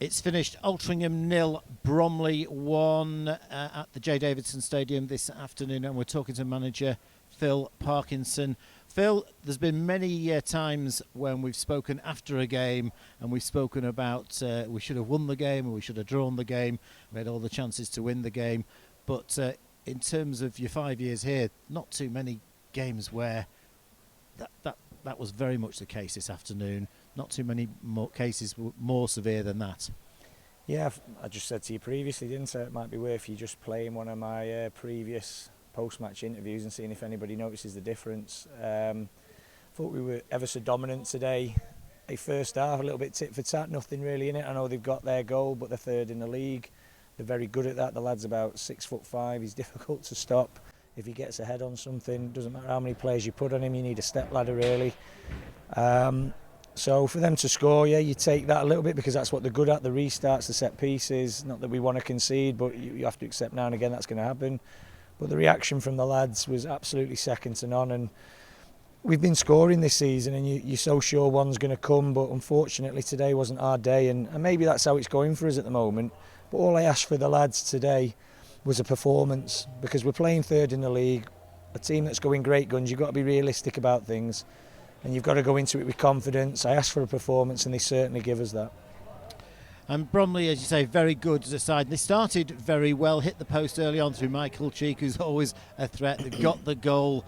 It's finished Altrincham 0, Bromley 1 at the J Davidson Stadium this afternoon, and we're talking to manager Phil Parkinson. Phil, there's been many times when we've spoken after a game and we've spoken about we should have won the game or we should have drawn the game. We had all the chances to win the game. But in terms of your 5 years here, not too many games where that was very much the case this afternoon. Not too many more cases more severe than that. Yeah, I just said to you previously, didn't I? It might be worth you just playing one of my previous post-match interviews and seeing if anybody notices the difference. Thought we were ever so dominant today. A first half, a little bit tit for tat, nothing really in it. I know they've got their goal, but they're third in the league. They're very good at that. The lad's about 6'5". He's difficult to stop. If he gets ahead on something, doesn't matter how many players you put on him, you need a step ladder really. So for them to score, yeah, you take that a little bit because that's what they're good at, the restarts, the set pieces. Not that we want to concede, but you have to accept now and again that's going to happen. But the reaction from the lads was absolutely second to none. And we've been scoring this season and you're so sure one's going to come, but unfortunately today wasn't our day. And maybe that's how it's going for us at the moment. But all I asked for the lads today was a performance, because we're playing third in the league, a team that's going great guns. You've got to be realistic about things. And you've got to go into it with confidence. I asked for a performance and they certainly give us that. And Bromley, as you say, very good as a side. They started very well, hit the post early on through Michael Cheek, who's always a threat. They've got the goal.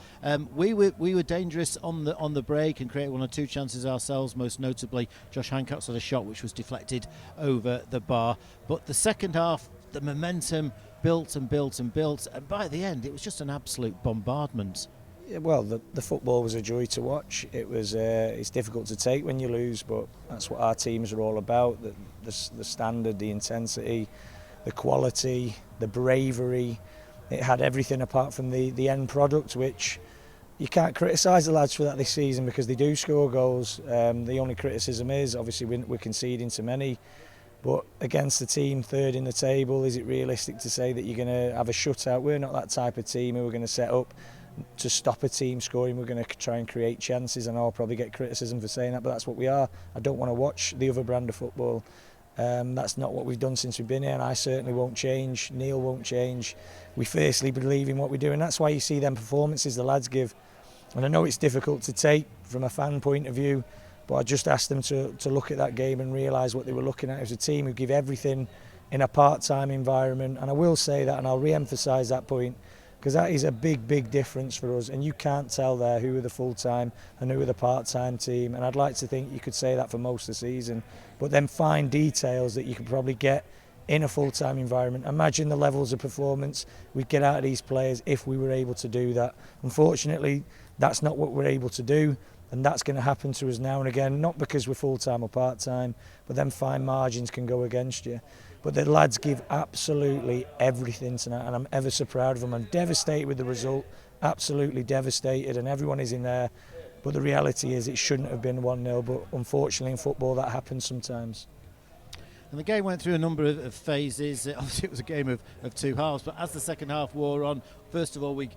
We were dangerous on the break and created one or two chances ourselves, most notably Josh Hancock's had a shot which was deflected over the bar. But the second half, the momentum built and built and built, and by the end it was just an absolute bombardment. Yeah, well, the football was a joy to watch. It was it's difficult to take when you lose, but that's what our teams are all about. The standard, the intensity, the quality, the bravery. It had everything apart from the end product, which you can't criticise the lads for that this season because they do score goals. The only criticism is obviously we're conceding too many. But against the team third in the table, is it realistic to say that you're going to have a shutout? We're not that type of team who are going to set up to stop a team scoring. We're going to try and create chances, and I'll probably get criticism for saying that, but that's what we are. I don't want to watch the other brand of football. That's not what we've done since we've been here, and I certainly won't change. Neil won't change. We fiercely believe in what we do, and that's why you see them performances the lads give. And I know it's difficult to take from a fan point of view, but I just asked them to look at that game and realise what they were looking at. It was a team who give everything in a part-time environment, and I will say that, and I'll re-emphasise that point, because that is a big difference for us, and you can't tell there who are the full-time and who are the part-time team, and I'd like to think you could say that for most of the season, but then find details that you could probably get in a full-time environment. Imagine the levels of performance we'd get out of these players if we were able to do that. Unfortunately, that's not what we're able to do, and that's going to happen to us now and again, not because we're full-time or part-time, but then fine margins can go against you. But the lads give absolutely everything tonight, and I'm ever so proud of them. I'm devastated with the result, absolutely devastated, and everyone is in there. But the reality is it shouldn't have been 1-0, but unfortunately in football that happens sometimes. And the game went through a number of phases. Obviously it was a game of two halves, but as the second half wore on, first of all we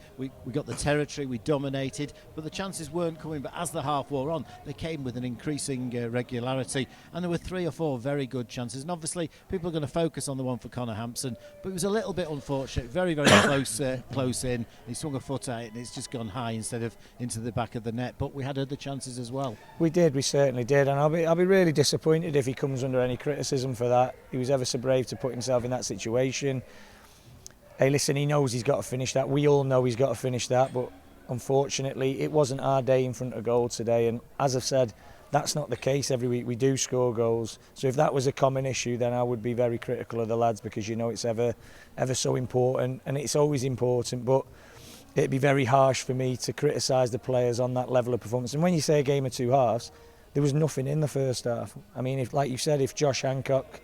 got the territory, we dominated, but the chances weren't coming. But as the half wore on, they came with an increasing regularity, and there were 3 or 4 very good chances. And obviously people are going to focus on the one for Connor Hampson, but it was a little bit unfortunate, very close in. He swung a foot at it and it's just gone high instead of into the back of the net. But we had other chances as well. We certainly did, and I'll be really disappointed if he comes under any criticism for that. He was ever so brave to put himself in that situation. Hey, listen, he knows he's got to finish that. We all know he's got to finish that, but unfortunately it wasn't our day in front of goal today, and as I've said, that's not the case every week. We do score goals, so if that was a common issue then I would be very critical of the lads, because you know it's ever so important, and it's always important, but it'd be very harsh for me to criticise the players on that level of performance. And when you say a game of two halves, there was nothing in the first half. I mean, if, like you said, if Josh Hancock,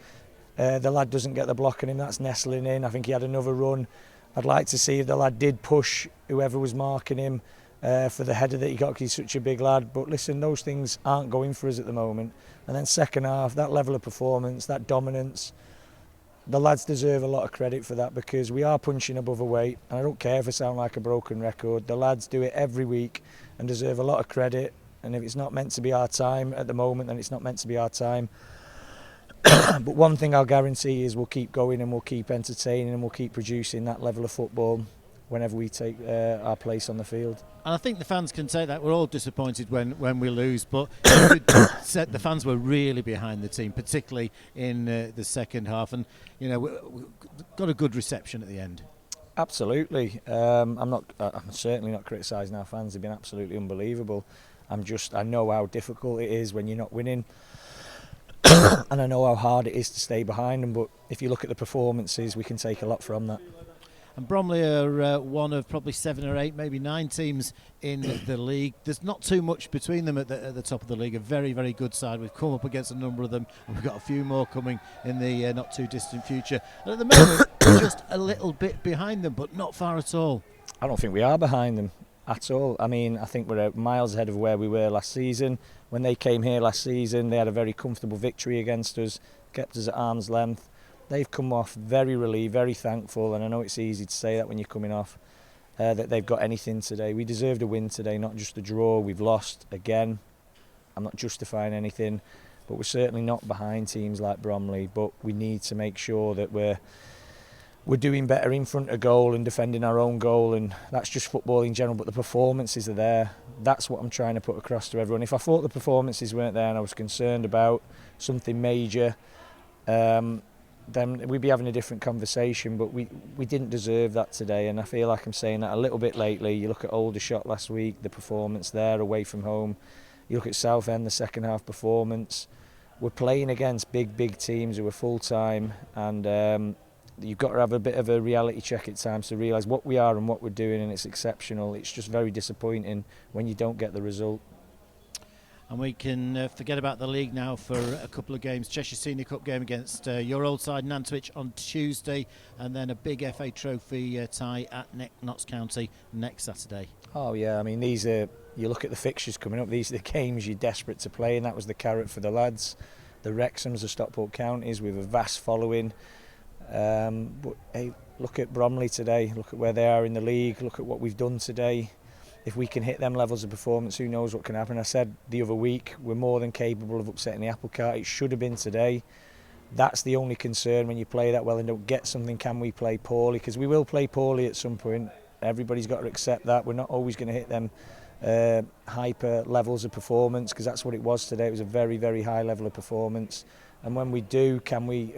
the lad doesn't get the block on him, that's nestling in. I think he had another run. I'd like to see if the lad did push whoever was marking him for the header that he got, because he's such a big lad. But listen, those things aren't going for us at the moment. And then second half, that level of performance, that dominance, the lads deserve a lot of credit for that, because we are punching above our weight. And I don't care if I sound like a broken record. The lads do it every week and deserve a lot of credit. And if it's not meant to be our time at the moment, then it's not meant to be our time. But one thing I'll guarantee is we'll keep going and we'll keep entertaining and we'll keep producing that level of football whenever we take our place on the field. And I think the fans can say that. We're all disappointed when we lose, but you could say the fans were really behind the team, particularly in the second half, and we got a good reception at the end. Absolutely. I'm certainly not criticising our fans. They've been absolutely unbelievable. I know how difficult it is when you're not winning. And I know how hard it is to stay behind them, but if you look at the performances, we can take a lot from that. And Bromley are one of probably 7 or 8, maybe 9 teams in the league. There's not too much between them at the top of the league. A very, very good side. We've come up against a number of them, and we've got a few more coming in the not too distant future. And at the moment, we're just a little bit behind them, but not far at all. I don't think we are behind them at all. I mean, I think we're miles ahead of where we were last season. When they came here last season, they had a very comfortable victory against us, kept us at arm's length. They've come off very relieved, very thankful, and I know it's easy to say that when you're coming off, that they've got anything today. We deserved a win today, not just a draw. We've lost again. I'm not justifying anything, but we're certainly not behind teams like Bromley, but we need to make sure that we're doing better in front of goal and defending our own goal, and that's just football in general, but the performances are there. That's what I'm trying to put across to everyone. If I thought the performances weren't there and I was concerned about something major, then we'd be having a different conversation, but we didn't deserve that today, and I feel like I'm saying that a little bit lately. You look at Aldershot last week, the performance there away from home. You look at Southend, the second half performance. We're playing against big teams who are full-time, and you've got to have a bit of a reality check at times to realise what we are and what we're doing, and it's exceptional. It's just very disappointing when you don't get the result. And we can forget about the league now for a couple of games. Cheshire Senior Cup game against your old side, Nantwich, on Tuesday, and then a big FA Trophy tie at Notts County next Saturday. Oh yeah, I mean, you look at the fixtures coming up, these are the games you're desperate to play, and that was the carrot for the lads. The Wrexhams, the Stockport counties with a vast following. But hey, look at Bromley today, look at where they are in the league, look at what we've done today. If we can hit them levels of performance, who knows what can happen. I said the other week, we're more than capable of upsetting the apple cart. It should have been today. That's the only concern when you play that well and don't get something. Can we play poorly? Because we will play poorly at some point. Everybody's got to accept that. We're not always going to hit them hyper levels of performance, because that's what it was today. It was a very, very high level of performance. And when we do, can we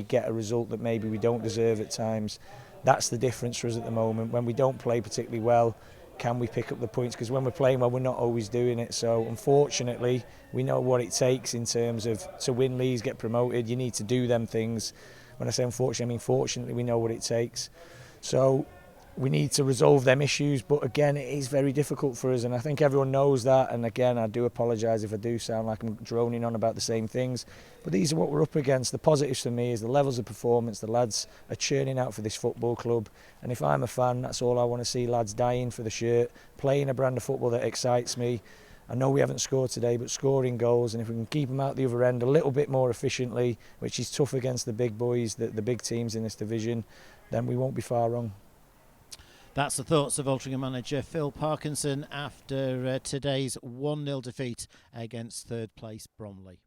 get a result that maybe we don't deserve at times? That's the difference for us at the moment. When we don't play particularly well, can we pick up the points? Because when we're playing well, we're not always doing it. So unfortunately, we know what it takes in terms of to win leagues, get promoted. You need to do them things. When I say unfortunately, I mean fortunately, we know what it takes. So we need to resolve them issues, but again, it is very difficult for us, and I think everyone knows that. And again, I do apologise if I do sound like I'm droning on about the same things, but these are what we're up against. The positives for me is the levels of performance. The lads are churning out for this football club, and if I'm a fan, that's all I want to see. Lads dying for the shirt, playing a brand of football that excites me. I know we haven't scored today, but scoring goals, and if we can keep them out the other end a little bit more efficiently, which is tough against the big boys, the big teams in this division, then we won't be far wrong. That's the thoughts of Altrincham manager Phil Parkinson after today's 1-0 defeat against third place Bromley.